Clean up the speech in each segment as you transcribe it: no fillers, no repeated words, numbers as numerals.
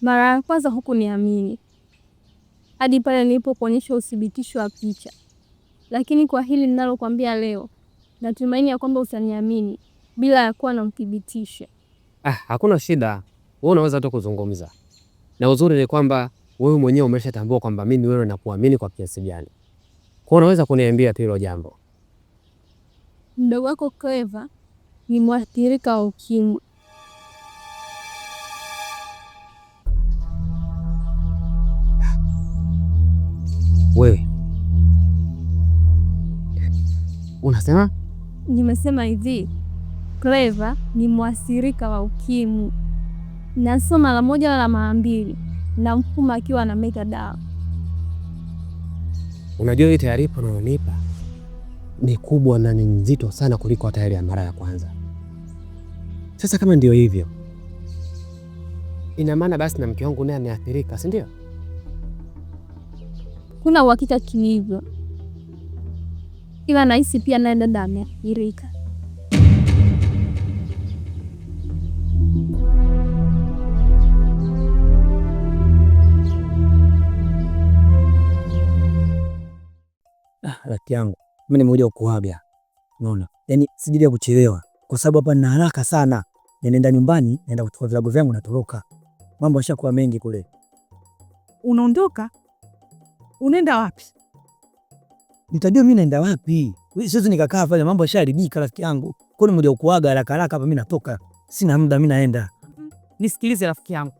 Mara ya kwanza hukuniamini hadi pale nilipokuonyesha uthibitisho wa picha, lakini kwa hili ninalokuambia leo, natumaini ya kwamba utaniamini bila ya kuwa na uthibitisho. Hakuna shida, wewe unaweza tu kuzungumza, na uzuri ni kwamba wewe mwenyewe umeshatambua kwamba mimi wewe nakuamini kwa kiasi gani. Kwa unaweza kuniambia hilo jambo. Mdogo wako Clever ni mwathirika wa UKIMWI. Wewe unasema? Nimesema hivi, Clever ni mwathirika wa UKIMWI, na sio mara moja wala mara mbili, na mfuma akiwa anameza dawa. Unajua hii taarifa unayonipa ni kubwa na ni nzito sana kuliko hata ile ya mara ya kwanza. Sasa kama ndio hivyo, ina maana basi na mke wangu naye ameathirika, si ndio? Kuna uhakika hivyo, ila nahisi pia naye dada ameathirika. Rafiki yangu, mimi nimekuja kukuaga. Unaona? Yaani sijili kuchelewa kwa sababu hapa nina haraka sana. Ninaenda nyumbani, naenda kuchukua vilago vyangu na toroka. Mambo yashakuwa mengi kule. Unaondoka? Unaenda wapi? Nitajua mimi naenda wapi. Wewe siwezi nikakaa pale, mambo yasharibika rafiki yangu. Kwa nini nimekuja kukuaga haraka haraka hapa, mimi natoka. Sina muda, mimi naenda. Nisikilize rafiki yangu.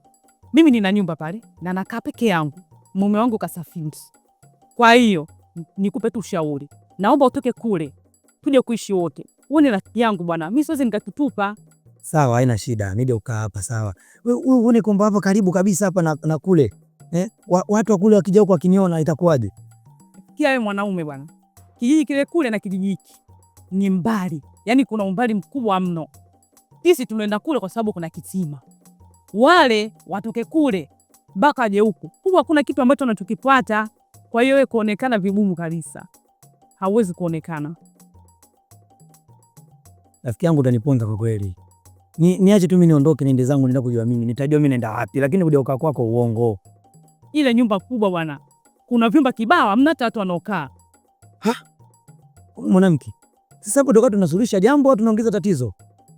Mimi nina nyumba pale na nakaa peke yangu. Mume wangu kasafiri. Kwa hiyo nikupe tu ushauri. Naomba utoke kule. Tuje kuishi wote. Uone rafiki yangu bwana. Mimi siwezi nikakutupa. Sawa, haina shida. Nije ukaa hapa sawa. Wewe uone kwamba hapa karibu kabisa hapa na kule. Watu wa kule wakija huko wakiniona itakuwaje? Kia wewe mwanaume bwana. Kijiji kile kule na kijiji hiki ni mbali. Yaani kuna umbali mkubwa mno. Sisi tunaenda kule kwa sababu kuna kisima. Wale watoke kule mpaka aje huku. Huko hakuna kitu ambacho anachokipata. Kwa hiyo wewe kuonekana vigumu kabisa. Hauwezi kuonekana. Rafiki yangu utaniponza kwa kweli. Niache tu mimi niondoke niende zangu nenda kujua mimi. Nitajua mimi naenda wapi, lakini kuja ukaa kwako uongo. Ile nyumba kubwa bwana. Kuna vyumba kibao, hamna hata watu wanaokaa. Mwanamke. Sasa hapo ndo tunasuluhisha jambo au tunaongeza tatizo?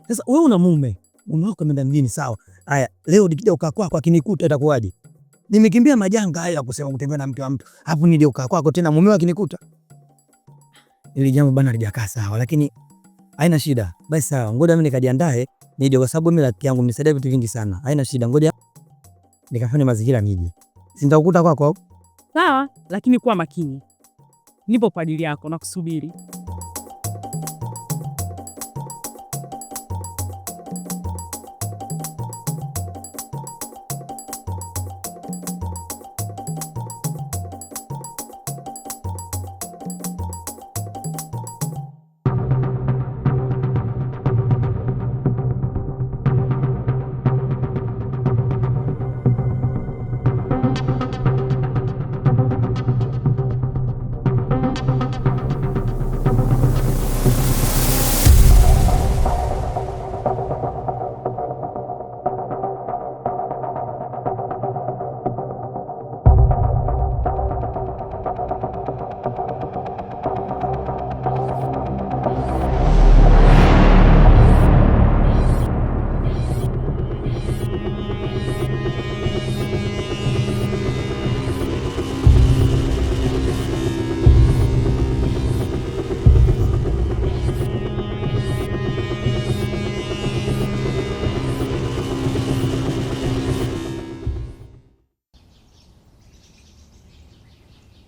Sasa wewe una mume wako ameenda mjini sawa. Haya, leo nikija ukaa kwako akinikuta itakuwaje? Nimekimbia majanga haya kusema kutembea na mke wa mtu. Hapo nije ukaa kwako tena mume wake akinikuta. Ile jambo bana lijakaa sawa, lakini haina shida. Basi sawa, ngoja mimi nikajiandae nije kwa sababu mimi rafiki yangu mnisaidia vitu vingi sana. Haina shida, ngoja nikafanye mazingira nije. Si nitakukuta kwako? Sawa, lakini kuwa makini. Nipo kwa ajili yako na kusubiri.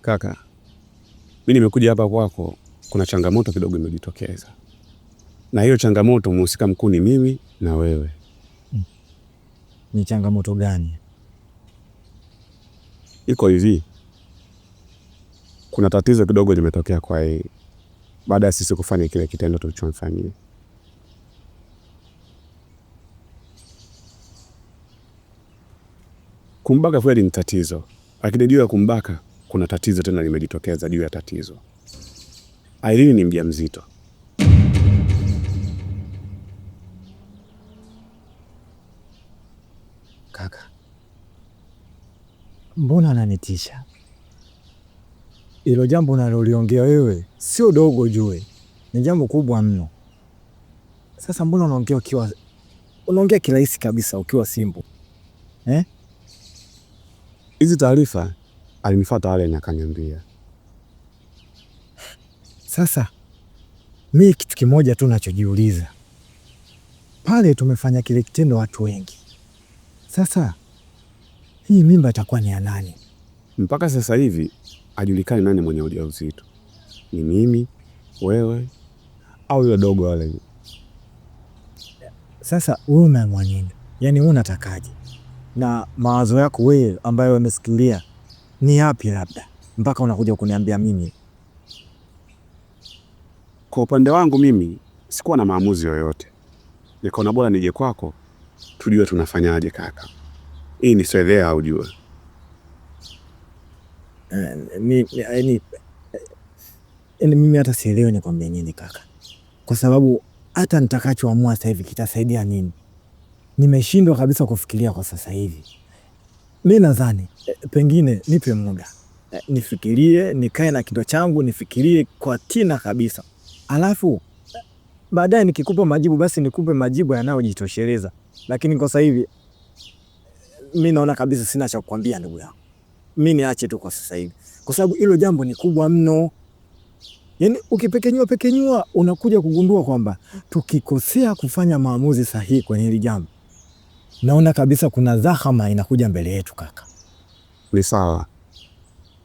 Kaka, mimi nimekuja hapa kwako, kuna changamoto kidogo imejitokeza. Na hiyo changamoto mhusika mkuu ni mimi na wewe. Ni changamoto gani? Iko hivi. Kuna tatizo kidogo limetokea kwa hii baada ya sisi kufanya kile kitendo tulichomfanyia. Kumbaka kweli ni tatizo, lakini juu ya kumbaka kuna tatizo tena limejitokeza juu ya tatizo. Irene ni mjamzito. Kaka, Mbona ananitisha? Hilo jambo unaloliongea wewe sio dogo jue, ni jambo kubwa mno. Sasa mbona unaongea kirahisi kabisa ukiwa simple? Hizi taarifa alinifuata Allen akaniambia. Sasa mimi kitu kimoja tu nachojiuliza, pale tumefanya kile kitendo watu wengi, sasa hii mimba itakuwa ni ya nani? Mpaka sasa hivi hajulikani nani mwenye ujauzito, ni mimi, wewe au yule dogo wale. Sasa wewe umeamua nini? Yaani wewe unatakaje? Na mawazo yako wewe ambayo umesikilia ni yapi labda mpaka unakuja kuniambia mimi? Kwa upande wangu mimi sikuwa na maamuzi yoyote, nikaona bora nije kwako tujue tunafanyaje kaka. Hii ni swala au jua. Mimi hata sielewi nikwambia nini kaka, kwa sababu hata nitakachoamua sasa hivi kitasaidia nini? Nimeshindwa kabisa kufikiria kwa sasa hivi. Mimi nadhani pengine nipe muda nifikirie, nikae na kichwa changu nifikirie kwa kina kabisa, alafu baadaye nikikupa majibu basi nikupe majibu yanayojitosheleza. Lakini kwa sasa hivi mimi naona kabisa sina cha kukwambia ndugu yangu. Mimi niache tu kwa sasa hivi, kwa sababu hilo jambo ni kubwa mno. Yaani ukipekenyua unakuja kugundua kwamba tukikosea kufanya maamuzi sahihi kwenye hili jambo, naona kabisa kuna zahama inakuja mbele yetu kaka. Ni sawa,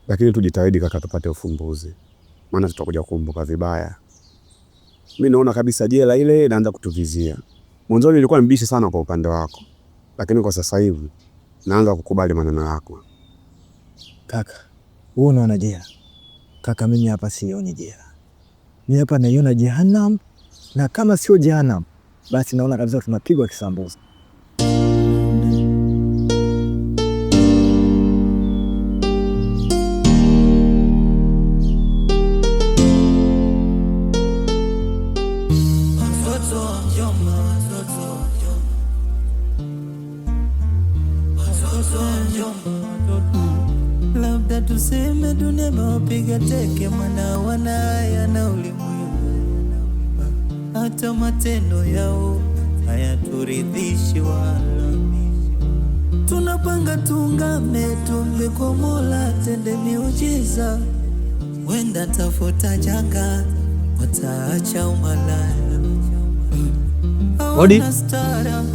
lakini tujitahidi kaka, tupate ufumbuzi, maana tutakuja kukumbuka vibaya. Mimi naona kabisa jela ile inaanza kutuvizia. Mwanzoni nilikuwa mbishi sana kwa upande wako, lakini kwa sasa hivi naanza kukubali maneno yako. Kaka, wewe unaona jela? Kaka, mimi hapa sioni jela. Mimi hapa naiona jehanamu, na kama sio jehanamu basi naona kabisa tunapigwa kisambusa. Labda tuseme dunia mapiga teke, mwana wanaya na ulimwengu, hata matendo yao hayaturidhishi wala. Tunapanga tungame, tumbe kwa Mola tende miujiza, wenda tafuta janga, wataacha umalaya. Odi.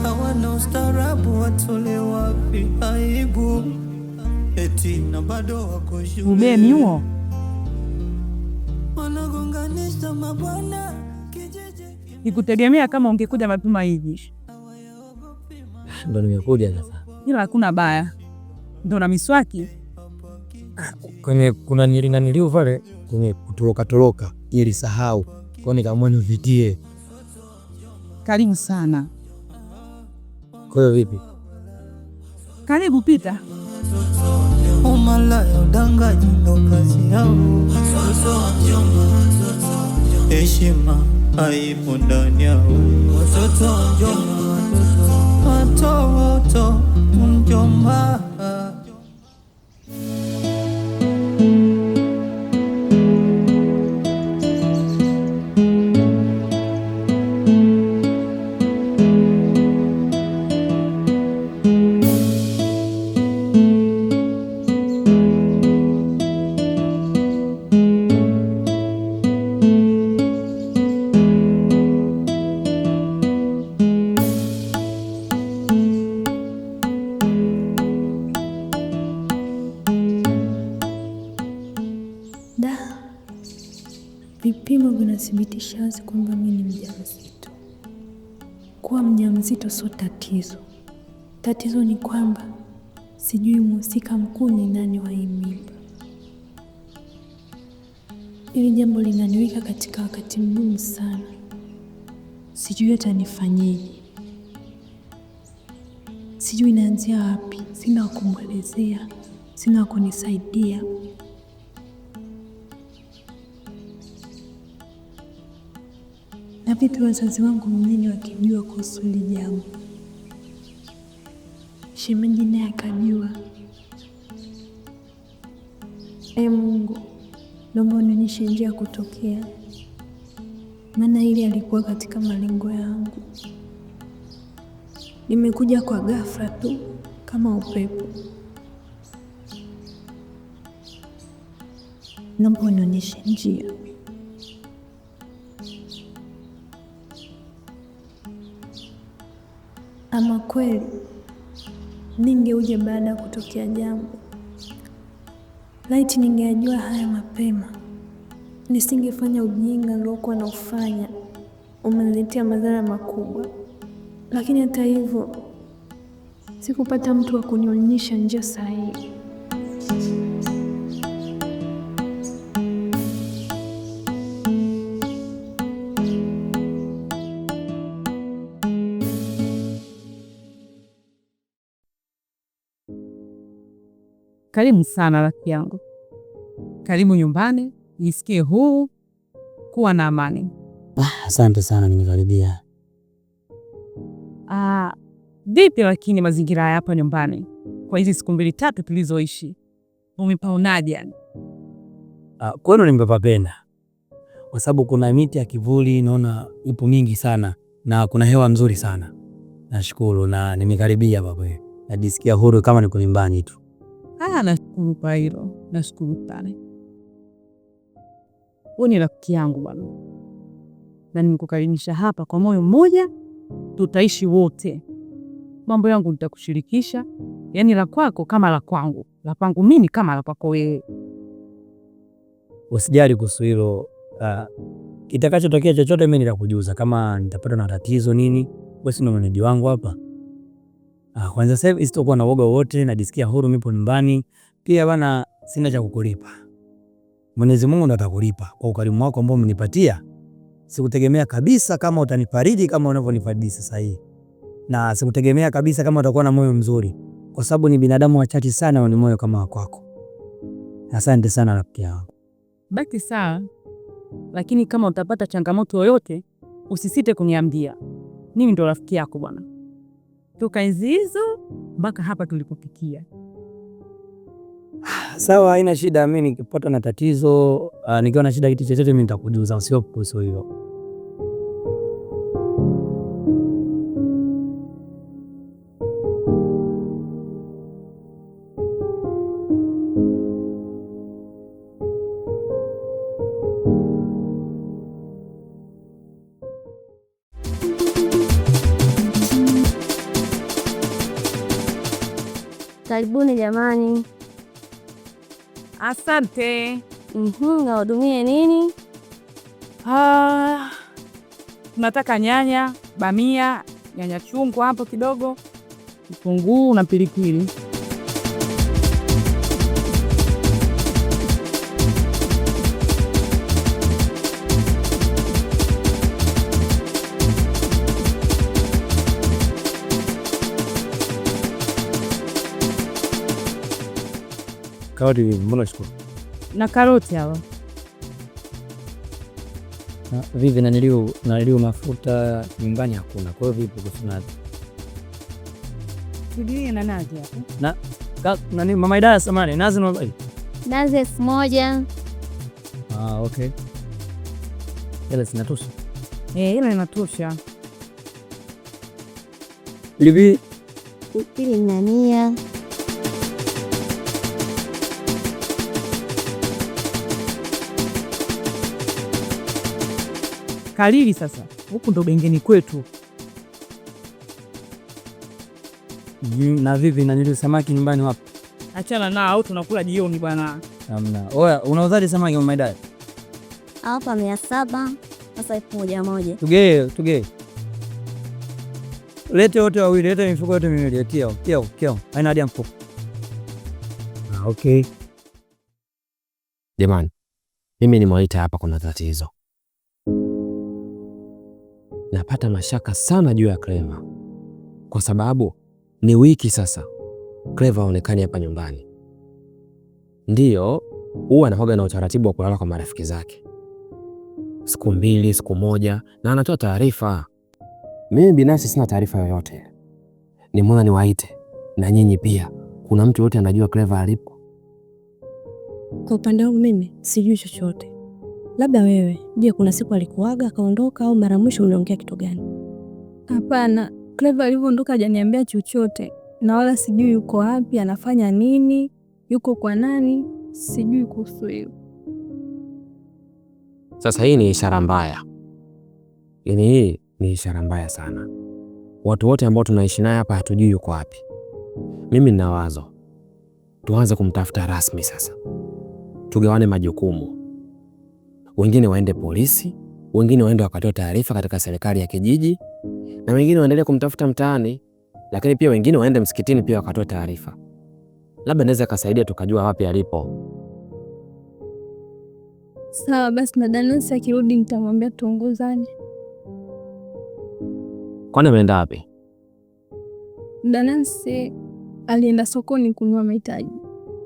Hawana ustarabu, watole wapi aibu, eti na bado wako shule. Umemi huo Wanagonganisha mabwana kijiji. nikutegemea kama ungekuja mapema hivi. Ndo nimekuja sasa. Ila hakuna baya, ndo na miswaki Kwenye kuna nilio pale kwenye kutoroka ili sahau, kwa nikaamua nivitie. karibu sana. Kwa hiyo vipi? Karibu pita. Umalaya udanganyi ndo kazi yao. Heshima haipo ndani yao. Watoto mjomba. Vipimo vinathibitisha wazi kwamba mimi ni mjamzito. Kuwa mjamzito sio tatizo. Tatizo ni kwamba sijui mhusika mkuu ni nani wa hii mimba. Hili jambo linaniweka katika wakati mgumu sana. Sijui hata nifanyeje. Sijui naanzia wapi. Sina wa kumwelezea, sina wa kunisaidia. Na vipi wazazi wangu mjini wakijua kuhusu hili jambo? Shemeji naye akajua. Mungu, naomba unionyeshe njia ya kutokea, maana hili alikuwa katika malengo yangu. Nimekuja kwa ghafla tu kama upepo. Naomba unionyeshe njia. Ama kweli ningeuja baada ya kutokea jambo. Laiti ningeajua haya mapema, nisingefanya ujinga niliokuwa naufanya. Umeniletea madhara makubwa, lakini hata hivyo sikupata mtu wa kunionyesha njia sahihi. Karibu sana rafiki yangu, karibu nyumbani, nisikie huru, kuwa na amani. Asante sana, nimekaribia. Vipi lakini mazingira ya hapa nyumbani kwa hizi siku 2-3 tulizoishi, umepaonaje yani? Kwenu nimepapenda kwa sababu kuna miti ya kivuli, naona ipo mingi sana na kuna hewa nzuri sana. Nashukuru na nimekaribia baba. Najisikia huru kama niko nyumbani tu. Nashukuru kwa hilo, nashukuru sana. Wewe ni rafiki yangu bwana, na nimekukaribisha hapa kwa moyo mmoja. Tutaishi wote, mambo yangu nitakushirikisha, yani la kwako kama la kwangu, la kwangu mimi kama la kwako wewe. Usijali kuhusu hilo. Kitakachotokea chochote mimi nitakujuza. Kama nitapata na tatizo nini, wewe si ndo mwenyeji wangu hapa. Kwanza sasa hivi sitakuwa na woga wote, najisikia huru, nipo nyumbani. Pia bana, sina cha kukulipa. Mwenyezi Mungu ndo atakulipa kwa ukarimu wako ambao umenipatia. Sikutegemea kabisa kama utanifariji kama unavyonifariji sasa hivi. Na sikutegemea kabisa kama utakuwa na moyo mzuri, kwa sababu ni binadamu wachache sana wenye moyo kama wako. Asante sana rafiki yangu. Baki sawa, lakini kama utapata changamoto yoyote usisite kuniambia. Mimi ndo rafiki yako bwana, toka enzi hizo mpaka hapa tulipofikia. Sawa, haina shida. Mimi nikipata na tatizo, nikiwa na shida kitu chochote mimi nitakujuza, usiogope hilo. Karibuni jamani. Asante. Nawahudumie nini? Tunataka nyanya, bamia, nyanya chungu hapo kidogo, kitunguu na pilipili. Karoti mbona chukua? Na karoti hawa. Vivi na nilio mafuta nyumbani hakuna. Kwa hiyo vipi kusuna? Tulie na nazi hapo. Nani mama Idaya samani, nazi na Nazi 1. Okay. Ile zinatosha? Ile inatosha. Livi Pilipili na 100. Kalili sasa, huku ndo bengeni kwetu. Na vivi na nilio samaki nyumbani wapi? Achana na au tunakula jioni bwana. Hamna. Oya, unauzaje samaki mama Idaya? Hapa 700, sasa 1000. Tugee. Lete wote wawili, lete mifuko yote miwili, kio. Haina hadi mfuko. Okay. Jamani, mimi nimewaita hapa kuna tatizo. Napata mashaka sana juu ya Cleva, kwa sababu ni wiki sasa Cleva haonekani hapa nyumbani. Ndiyo, huwa anakuwa na utaratibu wa kulala kwa marafiki zake siku 2, siku 1, na anatoa taarifa. Mimi binafsi sina taarifa yoyote. Nimeona niwaite na nyinyi pia. Kuna mtu yote anajua Cleva alipo? Kwa upande wangu mimi sijui chochote. Labda wewe, je, kuna siku alikuaga akaondoka au mara mwisho mliongea kitu gani? Hapana, Clever alivyoondoka hajaniambia chochote, na wala sijui yuko wapi, anafanya nini, yuko kwa nani, sijui kuhusu hiyo. Sasa hii ni ishara mbaya, yaani hii ni ishara mbaya sana. Watu wote ambao tunaishi naye hapa hatujui yuko wapi. Mimi nina wazo, tuanze kumtafuta rasmi sasa, tugawane majukumu. Wengine waende polisi, wengine waende wakatoe taarifa katika serikali ya kijiji, na wengine waendelee kumtafuta mtaani, lakini pia wengine waende msikitini pia wakatoe taarifa. Labda naweza kusaidia tukajua wapi alipo. Sawa basi, na Danasi akirudi nitamwambia tuongozane. Kwani ameenda wapi? Danasi alienda sokoni kununua mahitaji.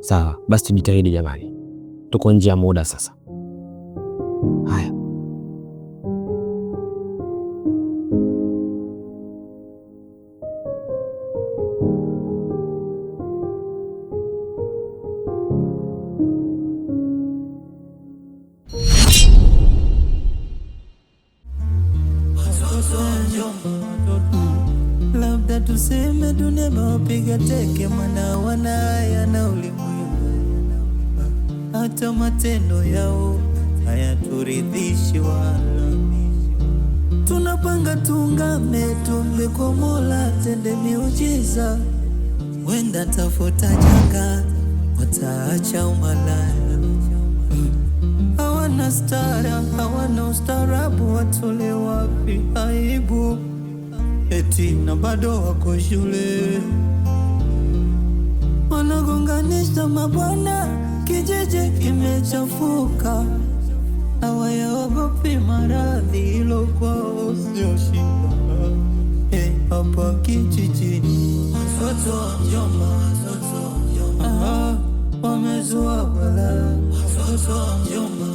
Sawa, basi tujitahidi jamani. Tuko nje ya muda sasa. Haya. Labda tuseme dunia mawapiga teke, mwana wanaya na ulimwengu, hata matendo yao hayaturidhishi wala. Tunapanga tungame, tumbe kwa Mola tende miujiza, wenda tafuta janga, wataacha umalaya. Hawana stara, hawana ustarabu, watole wapi aibu, eti na bado wako shule. Wanagonganisha mabwana, kijiji kimechafuka, hawayaogopi maradhi, hilo kwao sio shida. Hapa kijijini watoto wa mjomba, wamezua balaa, watoto wa mjomba,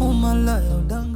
umalaya udanga.